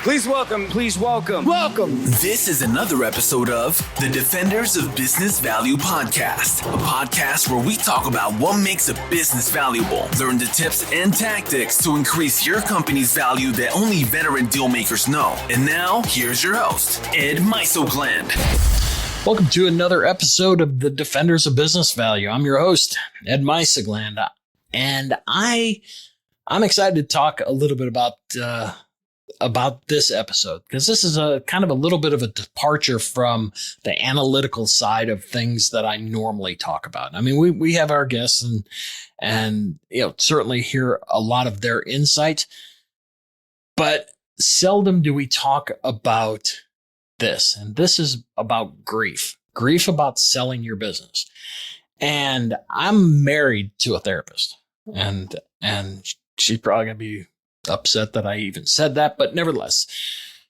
Welcome. This is another episode of the Defenders of Business Value podcast, a podcast where we talk about what makes a business valuable, learn the tips and tactics to increase your company's value that only veteran deal makers know. And now, here's your host, Ed Mysogland. Welcome to another episode of the Defenders of Business Value. I'm your host, Ed Mysogland, and I'm excited to talk a little bit about this episode, because this is a kind of a little bit of a departure from the analytical side of things that I normally talk about. I mean, we have our guests and certainly hear a lot of their insights, but seldom do we talk about this. And this is about grief about selling your business. And I'm married to a therapist, and she's probably going to be upset that I even said that, but nevertheless,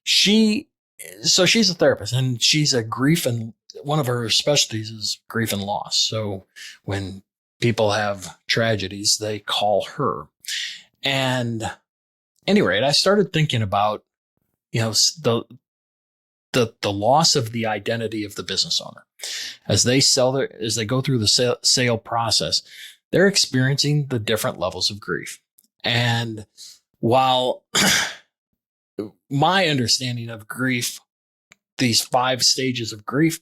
she's a therapist, and she's a grief, and one of her specialties is grief and loss. So when people have tragedies, they call her. And at any rate, I started thinking about, the loss of the identity of the business owner as they go through the sale process. They're experiencing the different levels of grief. And while my understanding of grief, these 5 stages of grief,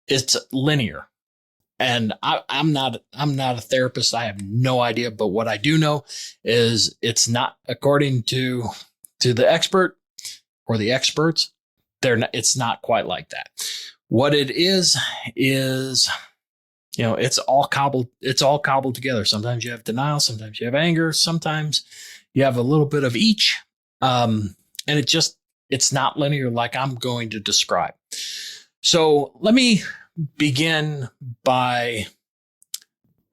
it's linear. And I'm not a therapist. I have no idea. But what I do know is it's not, according to the expert or the experts, it's not quite like that. What it is, it's all cobbled together. Sometimes you have denial, sometimes you have anger, sometimes you have a little bit of each. And it's not linear like I'm going to describe. So let me begin by,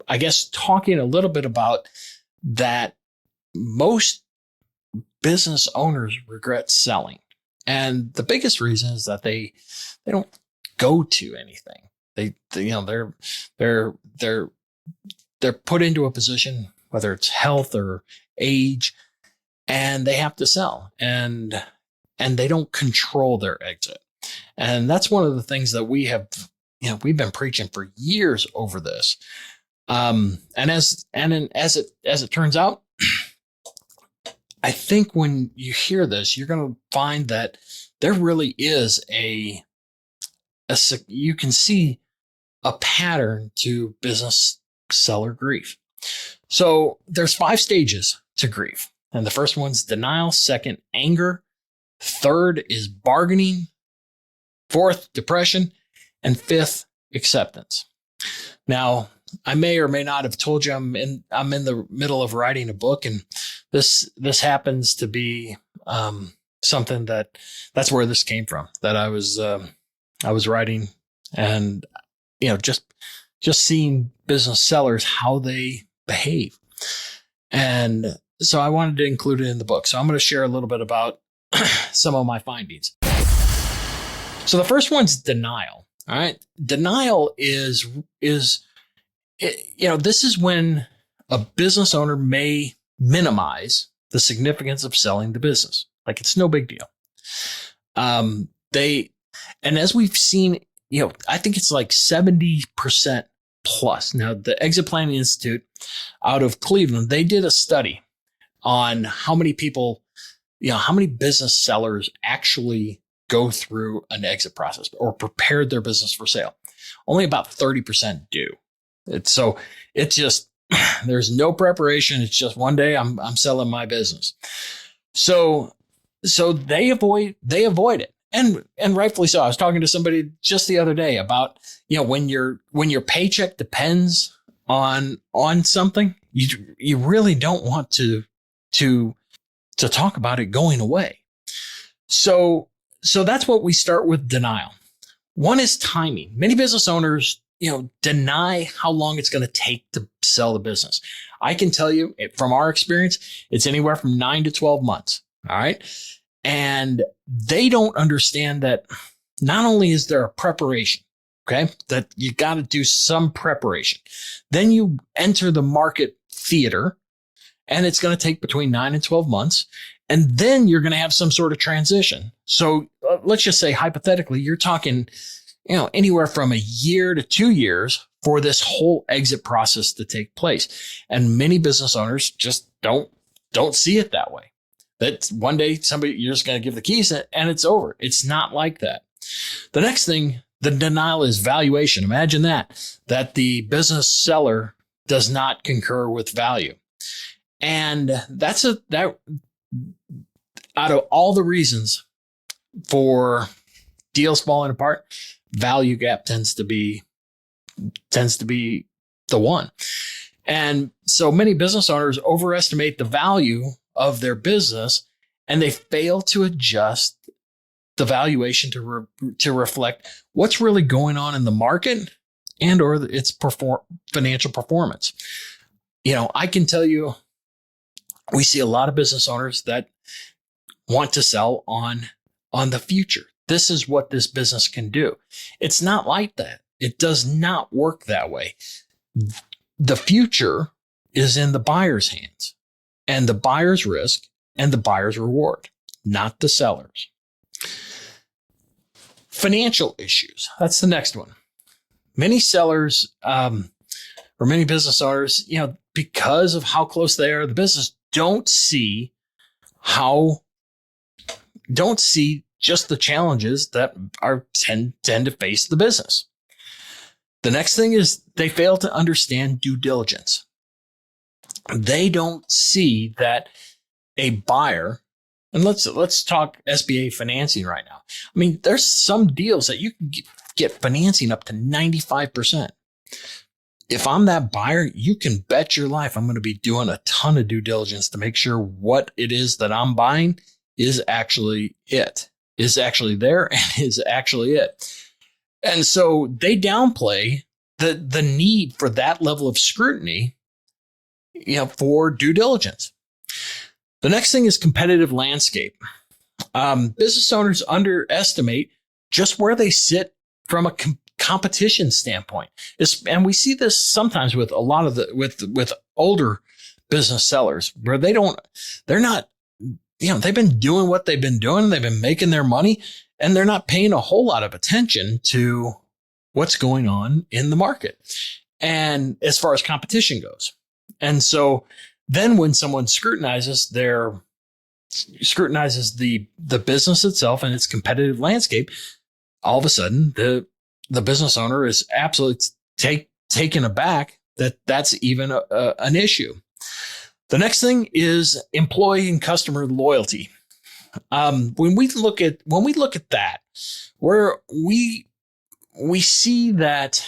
I guess, talking a little bit about that. Most business owners regret selling. And the biggest reason is that they don't go to anything. They're put into a position, whether it's health or age, and they have to sell, and they don't control their exit. And that's one of the things that we've been preaching for years over this. And as it turns out, I think when you hear this, you're going to find that there really is you can see a pattern to business seller grief. So there's 5 stages to grief. And the first one's denial. Second, anger. Third is bargaining. Fourth, depression. And 5th, acceptance. Now, I may or may not have told you I'm in the middle of writing a book, and this happens to be something that's where this came from. That I was writing, and just seeing business sellers, how they behave, and so I wanted to include it in the book. So I'm going to share a little bit about some of my findings. So the first one's denial. All right, denial is this is when a business owner may minimize the significance of selling the business. Like, it's no big deal. And as we've seen, I think it's like 70% plus. Now, the Exit Planning Institute out of Cleveland, they did a study on how many people, how many business sellers actually go through an exit process or prepared their business for sale. Only about 30% do. It's just, there's no preparation. It's just one day I'm selling my business. So they avoid it. And rightfully so. I was talking to somebody just the other day about, when your paycheck depends on something, you really don't want to talk about it going away. So that's what we start with: denial. One is timing. Many business owners, deny how long it's going to take to sell the business. I can tell you from our experience, it's anywhere from 9 to 12 months. All right. And they don't understand that not only is there a preparation, okay, that you got to do some preparation. Then you enter the market theater, and it's going to take between 9 and 12 months. And then you're going to have some sort of transition. So let's just say hypothetically, you're talking, anywhere from a year to 2 years for this whole exit process to take place. And many business owners just don't see it that way. That one day you're just going to give the keys and it's over. It's not like that. The next thing, the denial is valuation. Imagine that the business seller does not concur with value. And that out of all the reasons for deals falling apart, value gap tends to be the one. And so many business owners overestimate the value of their business, and they fail to adjust the valuation to reflect what's really going on in the market and or its financial performance. I can tell you, we see a lot of business owners that want to sell on the future. This is what this business can do. It's not like that. It does not work that way. The future is in the buyer's hands, and the buyer's risk and the buyer's reward, not the seller's. Financial issues. That's the next one. Many sellers or many business owners, because of how close they are to the business, don't see just the challenges that tend to face the business. The next thing is they fail to understand due diligence. They don't see that a buyer, and let's talk SBA financing right now. I mean, there's some deals that you can get financing up to 95%. If I'm that buyer, you can bet your life I'm going to be doing a ton of due diligence to make sure what it is that I'm buying is actually there and is actually it. And so they downplay the need for that level of scrutiny, for due diligence. The next thing is competitive landscape. Business owners underestimate just where they sit from a competition standpoint. And we see this sometimes with a lot of with older business sellers where they've been doing what they've been doing. They've been making their money, and they're not paying a whole lot of attention to what's going on in the market. And as far as competition goes. And so then when someone scrutinizes the business itself and its competitive landscape, all of a sudden the business owner is absolutely taken aback that that's even an issue. The next thing is employee and customer loyalty. When we look at that, where we see that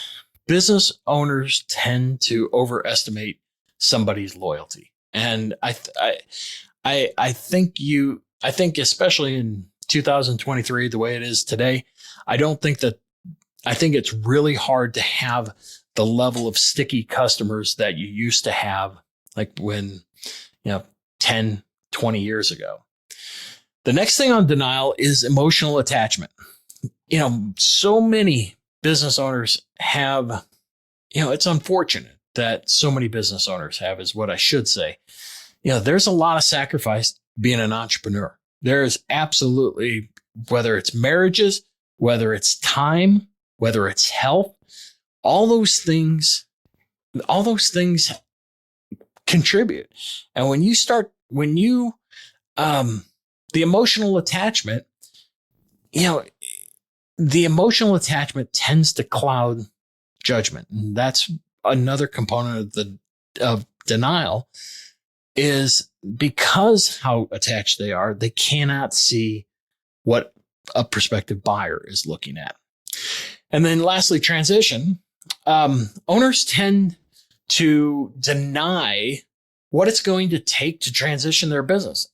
business owners tend to overestimate somebody's loyalty, and I think especially in 2023, the way it is today, I think it's really hard to have the level of sticky customers that you used to have, like when 10, 20 years ago. The next thing on denial is emotional attachment. So many business owners have, it's unfortunate that so many business owners have, is what I should say. There's a lot of sacrifice being an entrepreneur. There is absolutely, whether it's marriages, whether it's time, whether it's health, all those things contribute. And the emotional attachment, the emotional attachment tends to cloud judgment. And that's another component of denial, is because how attached they are, they cannot see what a prospective buyer is looking at. And then lastly, transition. Owners tend to deny what it's going to take to transition their business.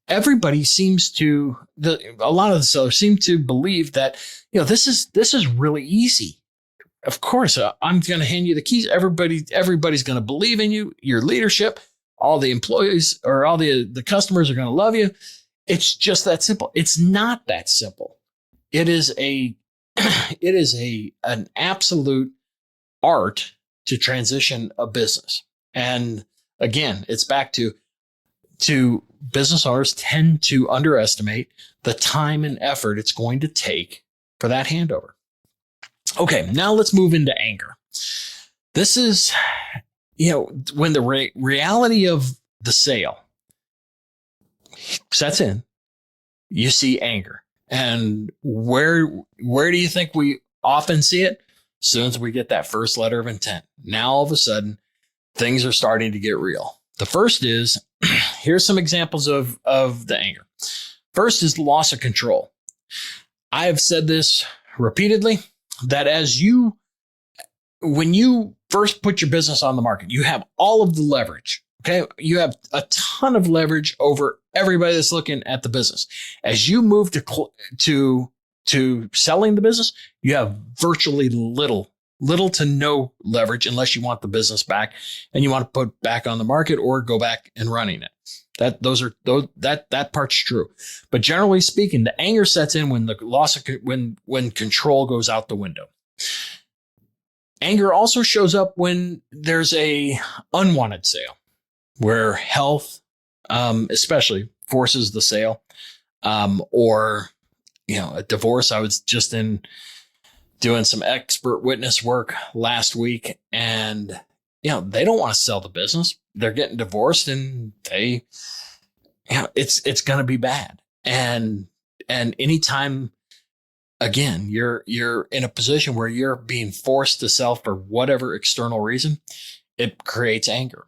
Everybody seems to, a lot of the sellers seem to believe that, this is really easy. Of course, I'm going to hand you the keys. Everybody's going to believe in you, your leadership. All the employees or all the customers are going to love you. It's just that simple. It's not that simple. It is an absolute art to transition a business. And again, it's back to business owners tend to underestimate the time and effort it's going to take for that handover. Okay, now let's move into anger. This is, when the reality of the sale sets in, you see anger. And where do you think we often see it? As soon as we get that first letter of intent. Now, all of a sudden, things are starting to get real. The first is, here's some examples of the anger. First is the loss of control. I have said this repeatedly, that when you first put your business on the market, you have all of the leverage. Okay. You have a ton of leverage over everybody that's looking at the business. As you move to selling the business, you have virtually little to no leverage unless you want the business back and you want to put back on the market or go back and running it. That part's true. But generally speaking, the anger sets in when the loss of when control goes out the window. Anger also shows up when there's a unwanted sale, where health, especially forces the sale, or a divorce. I was just doing some expert witness work last week, and they don't want to sell the business. They're getting divorced, and it's going to be bad. And anytime, again, you're in a position where you're being forced to sell for whatever external reason, it creates anger.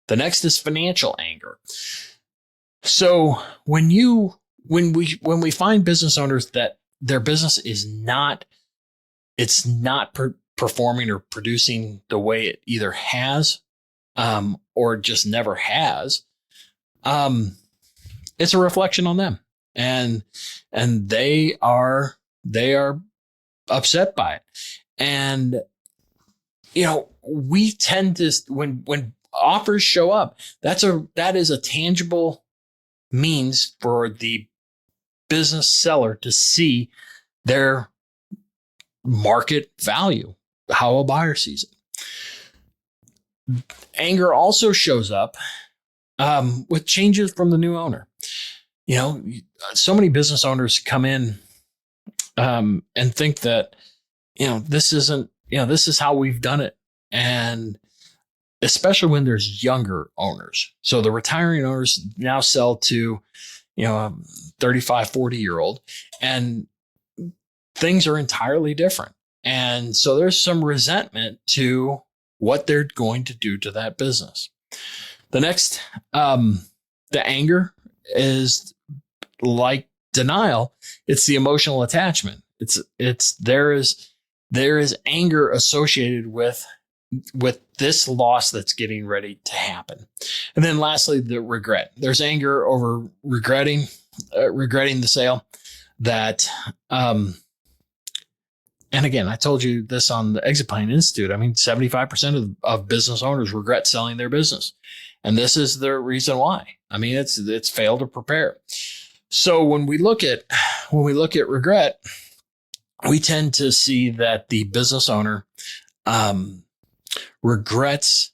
The next is financial anger. So when we find business owners that their business is not performing or producing the way it either has, or just never has, it's a reflection on them, and they are upset by it. And we tend to, when offers show up, that is a tangible means for the business seller to see their market value, how a buyer sees it. Anger also shows up with changes from the new owner. So many business owners come in and think that this is how we've done it, and especially when there's younger owners. So the retiring owners now sell to, 35, 40-year-old, and things are entirely different. And so there's some resentment to what they're going to do to that business. The next, the anger is like denial. It's the emotional attachment. There is anger associated with this loss that's getting ready to happen. And then lastly, the regret. There's anger over regretting the sale that, and again, I told you this on the Exit Plan Institute. 75% of business owners regret selling their business. And this is the reason why. It's failed to prepare. So when we look at regret, we tend to see that the business owner, regrets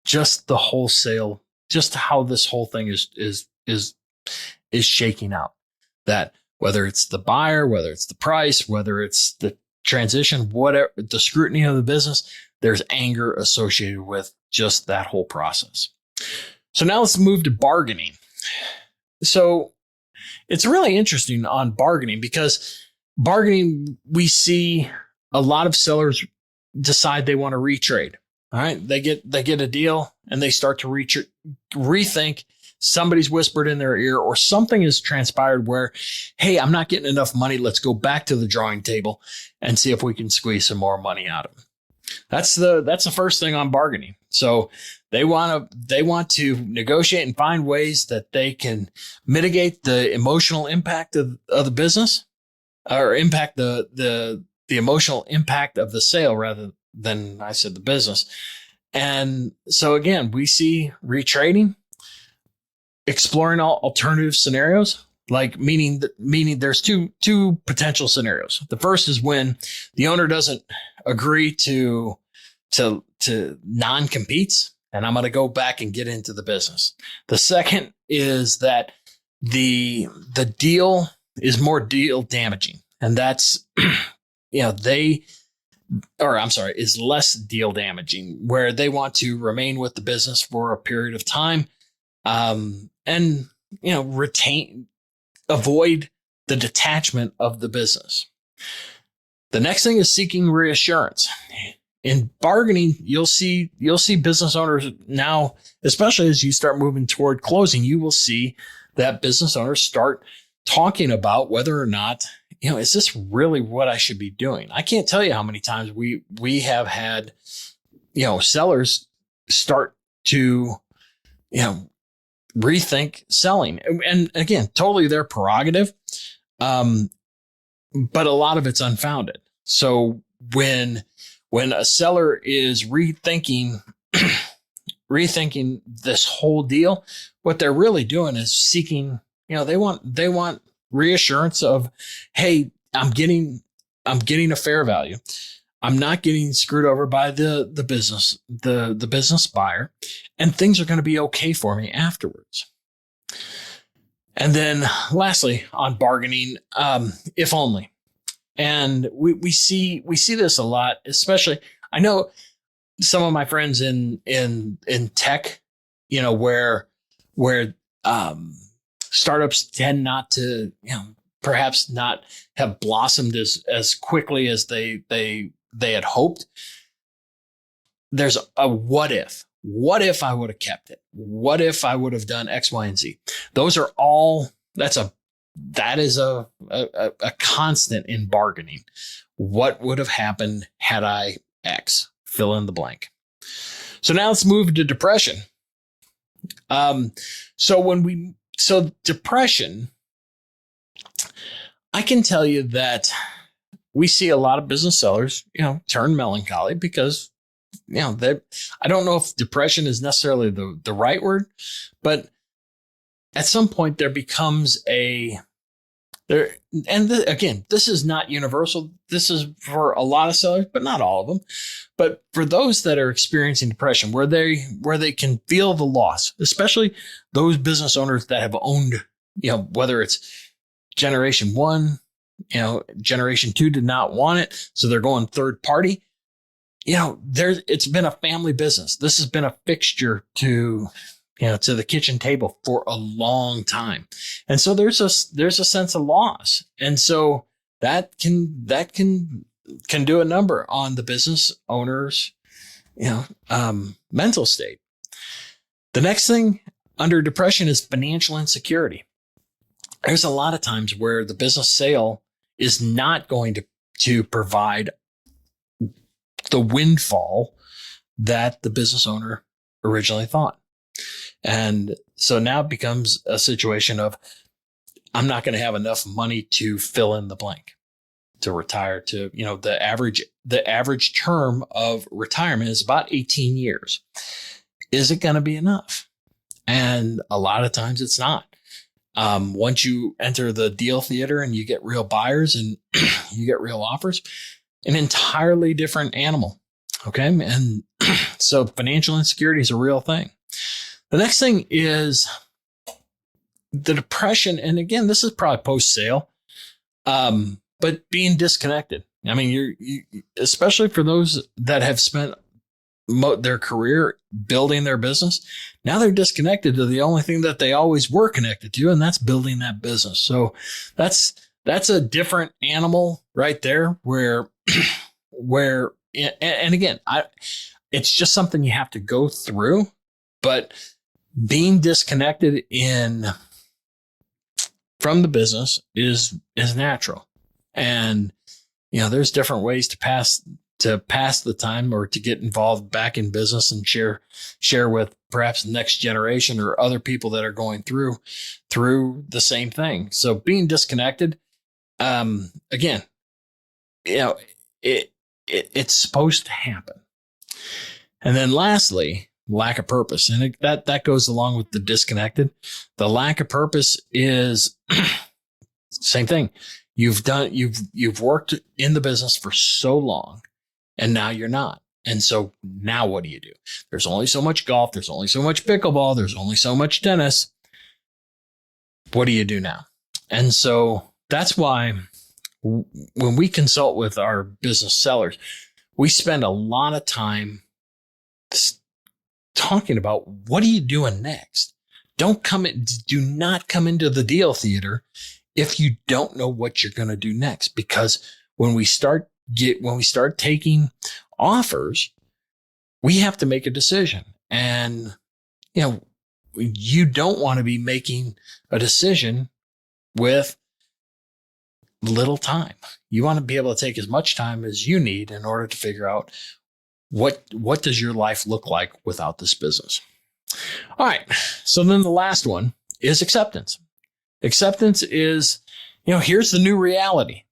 just the wholesale, just how this whole thing is shaking out. That whether it's the buyer, whether it's the price, whether it's the transition, whatever, the scrutiny of the business, there's anger associated with just that whole process. So now let's move to bargaining. So it's really interesting on bargaining, because bargaining, we see a lot of sellers decide they want to retrade. All right. They get a deal and they start to rethink. Somebody's whispered in their ear, or something has transpired where, hey, I'm not getting enough money. Let's go back to the drawing table and see if we can squeeze some more money out of them. That's the first thing on bargaining. So they want to negotiate and find ways that they can mitigate the emotional impact of the business, or impact the emotional impact of the sale rather than, I said, the business. And so again, we see retrading, exploring all alternative scenarios, like meaning there's two potential scenarios. The first is when the owner doesn't agree to non-competes, and I'm going to go back and get into the business. The second is that the deal is more deal damaging, and that's, is less deal damaging, where they want to remain with the business for a period of time, and avoid the detachment of the business. The next thing is seeking reassurance. In bargaining, you'll see business owners now, especially as you start moving toward closing, you will see that business owners start talking about whether or not, is this really what I should be doing? I can't tell you how many times we have had, sellers start to, rethink selling. And again, totally their prerogative. But a lot of it's unfounded. So when a seller is rethinking this whole deal, what they're really doing is seeking, they want reassurance of, hey, I'm getting a fair value. I'm not getting screwed over by the business buyer, and things are going to be okay for me afterwards. And then lastly, on bargaining, if only. And we see this a lot, especially, I know some of my friends in tech, where startups tend not to, perhaps not have blossomed as quickly as they had hoped. There's a what if. What if I would have kept it? What if I would have done X, Y, and Z? Those are all, that is a constant in bargaining. What would have happened had I X? Fill in the blank. So now let's move to depression. So depression, I can tell you that we see a lot of business sellers, turn melancholy because, I don't know if depression is necessarily the right word, but at some point there becomes again, this is not universal. This is for a lot of sellers, but not all of them. But for those that are experiencing depression, where they can feel the loss, especially those business owners that have owned, whether it's generation 1, generation 2 did not want it, so they're going third party. It's been a family business. This has been a fixture to the kitchen table for a long time. And so there's a sense of loss. And so that can do a number on the business owner's, mental state. The next thing under depression is financial insecurity. There's a lot of times where the business sale is not going to provide the windfall that the business owner originally thought. And so now it becomes a situation of, I'm not going to have enough money to fill in the blank, to retire to, the average term of retirement is about 18 years. Is it going to be enough? And a lot of times it's not. Once you enter the deal theater and you get real buyers and you get real offers, an entirely different animal. Okay. And so financial insecurity is a real thing. The next thing is the depression. And again, this is probably post-sale, but being disconnected. I mean, you especially for those that have spent their career building their business, now they're disconnected to the only thing that they always were connected to, and that's building that business. So that's a different animal right there where, and again, it's just something you have to go through, but being disconnected from the business is natural. And, there's different ways to pass the time or to get involved back in business and share with perhaps the next generation or other people that are going through the same thing. So being disconnected, again, it's supposed to happen. And then lastly, lack of purpose. And that goes along with the disconnected. The lack of purpose is same thing. You've worked in the business for so long, and now you're not. And so now what do you do? There's only so much golf. There's only so much pickleball. There's only so much tennis. What do you do now? And so that's why when we consult with our business sellers, we spend a lot of time talking about what are you doing next? Do not come into the deal theater if you don't know what you're going to do next, because when we start taking offers, we have to make a decision. And, you don't want to be making a decision with little time. You want to be able to take as much time as you need in order to figure out what does your life look like without this business. All right. So then the last one is acceptance. Acceptance is, here's the new reality.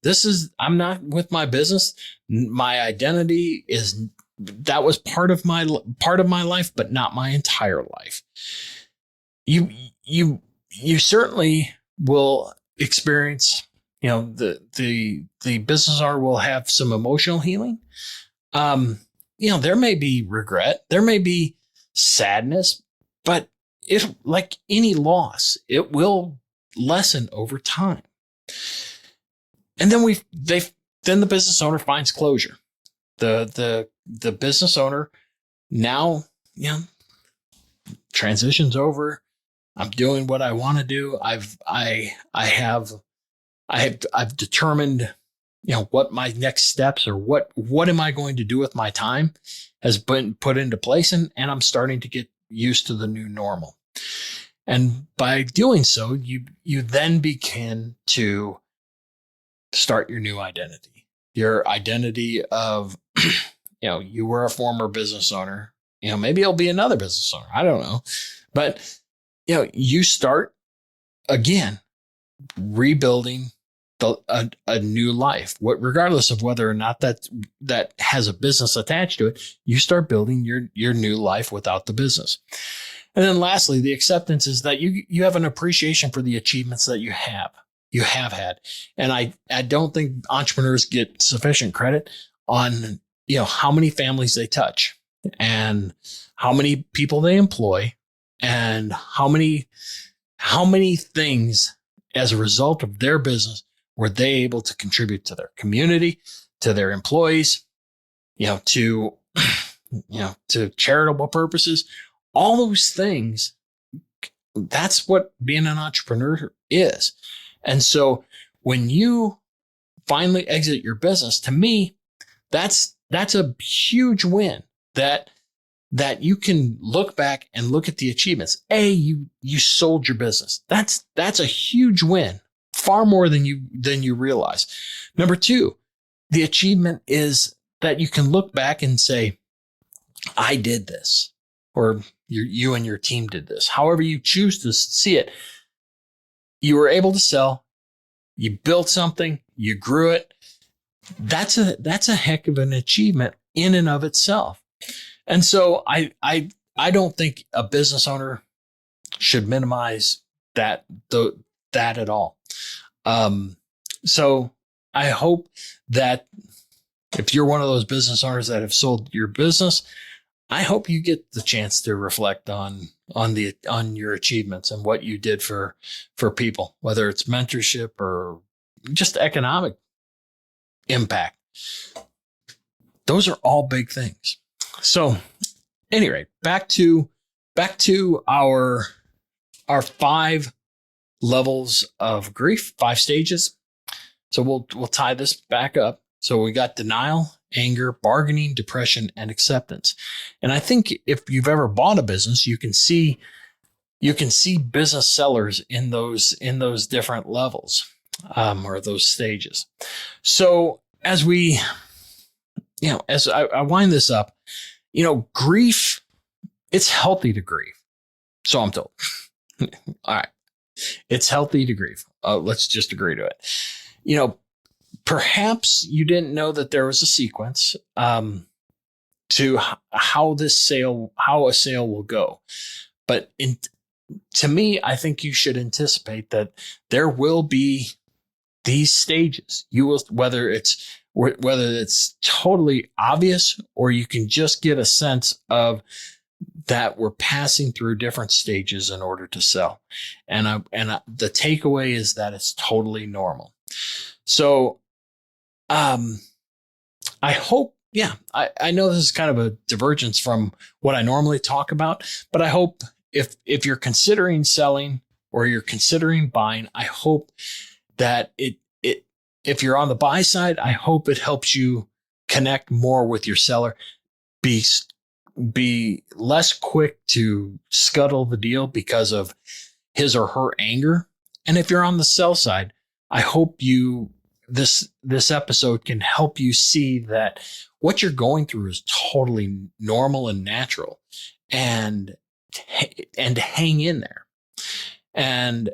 I'm not with my business. My identity that was part of my life, but not my entire life. You certainly will experience, the business owner will have some emotional healing. There may be regret, there may be sadness, but like any loss, it will lessen over time. And then then the business owner finds closure. The business owner now, transitions over. I'm doing what I want to do. I've determined, what my next steps or what am I going to do with my time has been put into place, and I'm starting to get used to the new normal. And by doing so, you then begin to start your new identity. Your identity of, you were a former business owner. Maybe it'll be another business owner. I don't know. But, you start again rebuilding a new life. Regardless of whether or not that has a business attached to it, you start building your new life without the business. And then lastly, the acceptance is that you have an appreciation for the achievements that you have had. And I don't think entrepreneurs get sufficient credit on, how many families they touch and how many people they employ and how many things as a result of their business were they able to contribute to their community, to their employees, to charitable purposes. All those things, that's what being an entrepreneur is. And so when you finally exit your business, to me, that's a huge win that you can look back and look at the achievements. You sold your business. That's a huge win, far more than you realize. Number two, the achievement is that you can look back and say, I did this, or you and your team did this. However you choose to see it, you were able to sell, you built something, you grew it. That's a heck of an achievement in and of itself. And so I don't think a business owner should minimize that at all. So I hope that if you're one of those business owners that have sold your business, I hope you get the chance to reflect on your achievements and what you did for people, whether it's mentorship or just economic impact. Those are all big things. So anyway, back to our 5 levels of grief, 5 stages. So we'll tie this back up. So we got denial, anger, bargaining, depression, and acceptance. And I think if you've ever bought a business, you can see business sellers in those different levels, or those stages. So as I wind this up, grief, it's healthy to grieve. So I'm told. All right. It's healthy to grieve. Let's just agree to it. Perhaps you didn't know that there was a sequence to how a sale will go. But to me, I think you should anticipate that there will be these stages. You will, whether it's totally obvious or you can just get a sense of that we're passing through different stages in order to sell. And the takeaway is that it's totally normal. So, I hope, I know this is kind of a divergence from what I normally talk about, but I hope if you're considering selling or you're considering buying, I hope that if you're on the buy side, I hope it helps you connect more with your seller, be less quick to scuttle the deal because of his or her anger. And if you're on the sell side, I hope this episode can help you see that what you're going through is totally normal and natural, and hang in there. And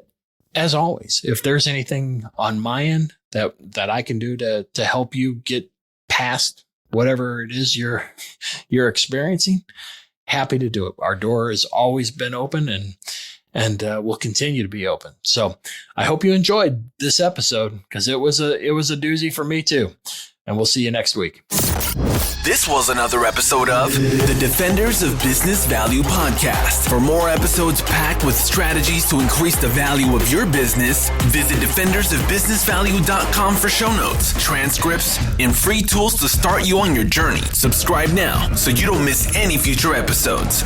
as always, if there's anything on my end that I can do to help you get past whatever it is you're experiencing, happy to do it. Our door has always been open and will continue to be open. So I hope you enjoyed this episode, because it was a doozy for me too. And we'll see you next week. This was another episode of the Defenders of Business Value podcast. For more episodes packed with strategies to increase the value of your business, visit defendersofbusinessvalue.com for show notes, transcripts, and free tools to start you on your journey. Subscribe now so you don't miss any future episodes.